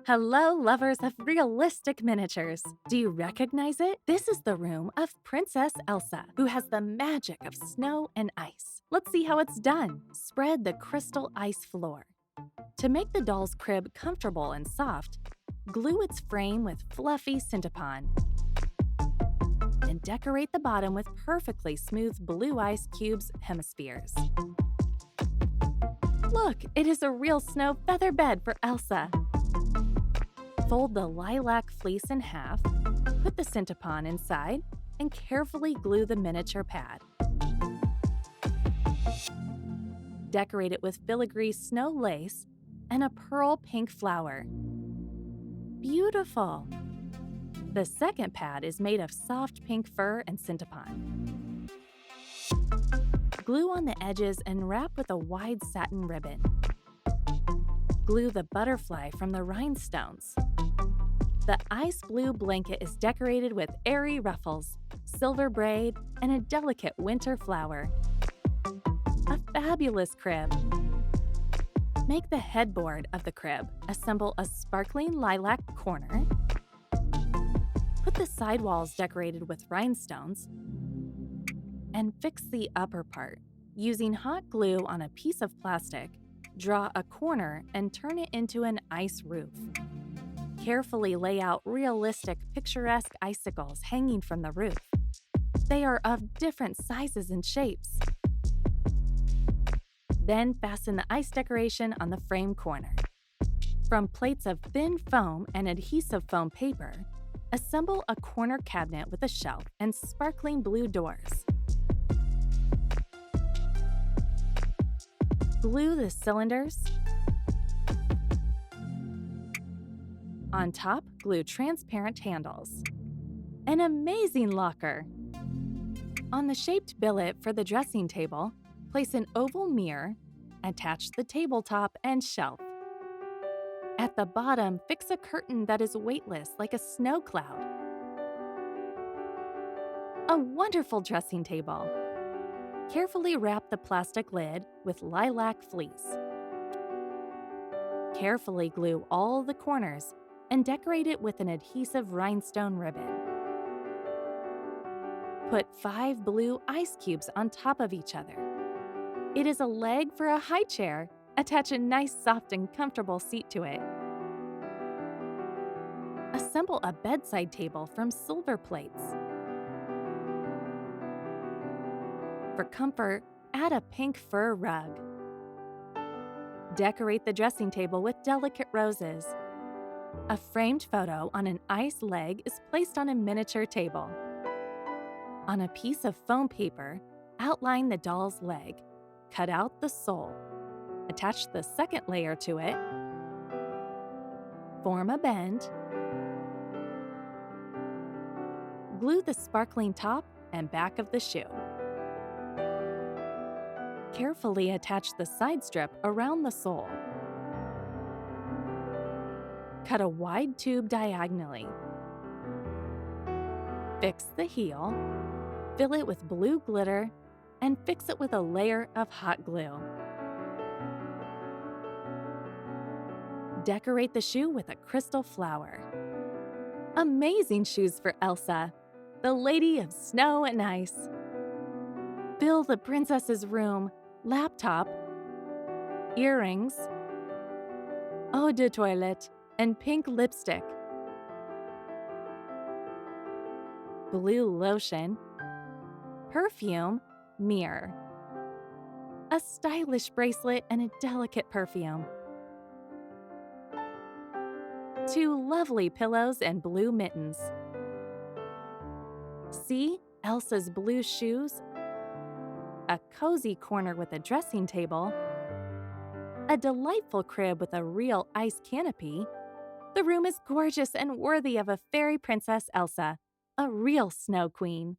Hello, lovers of realistic miniatures. Do you recognize it? This is the room of Princess Elsa, who has the magic of snow and ice. Let's see how it's done. Spread the crystal ice floor. To make the doll's crib comfortable and soft, glue its frame with fluffy Syntapon. And decorate the bottom with perfectly smooth blue ice cubes hemispheres. Look, it is a real snow feather bed for Elsa. Fold the lilac fleece in half, put the Syntapon inside, and carefully glue the miniature pad. Decorate it with filigree snow lace and a pearl pink flower. Beautiful! The second pad is made of soft pink fur and Syntapon. Glue on the edges and wrap with a wide satin ribbon. Glue the butterfly from the rhinestones. The ice blue blanket is decorated with airy ruffles, silver braid, and a delicate winter flower. A fabulous crib! Make the headboard of the crib. Assemble a sparkling lilac corner. Put the sidewalls decorated with rhinestones. And fix the upper part. Using hot glue on a piece of plastic, draw a corner and turn it into an ice roof. Carefully lay out realistic, picturesque icicles hanging from the roof. They are of different sizes and shapes. Then fasten the ice decoration on the frame corner. From plates of thin foam and adhesive foam paper, assemble a corner cabinet with a shelf and sparkling blue doors. Glue the cylinders. On top, glue transparent handles. An amazing locker! On the shaped billet for the dressing table, place an oval mirror, attach the tabletop and shelf. At the bottom, fix a curtain that is weightless like a snow cloud. A wonderful dressing table! Carefully wrap the plastic lid with lilac fleece. Carefully glue all the corners and decorate it with an adhesive rhinestone ribbon. Put 5 blue ice cubes on top of each other. It is a leg for a high chair. Attach a nice, soft, and comfortable seat to it. Assemble a bedside table from silver plates. For comfort, add a pink fur rug. Decorate the dressing table with delicate roses. A framed photo on an ice leg is placed on a miniature table. On a piece of foam paper, outline the doll's leg. Cut out the sole. Attach the second layer to it. Form a bend. Glue the sparkling top and back of the shoe. Carefully attach the side strip around the sole. Cut a wide tube diagonally. Fix the heel, fill it with blue glitter, and fix it with a layer of hot glue. Decorate the shoe with a crystal flower. Amazing shoes for Elsa, the Lady of Snow and Ice. Fill the princess's room, laptop, earrings, eau de toilette, and pink lipstick, blue lotion, perfume, mirror, a stylish bracelet, and a delicate perfume, 2 lovely pillows and blue mittens. See Elsa's blue shoes, a cozy corner with a dressing table, a delightful crib with a real ice canopy. The room is gorgeous and worthy of a fairy princess Elsa, a real snow queen.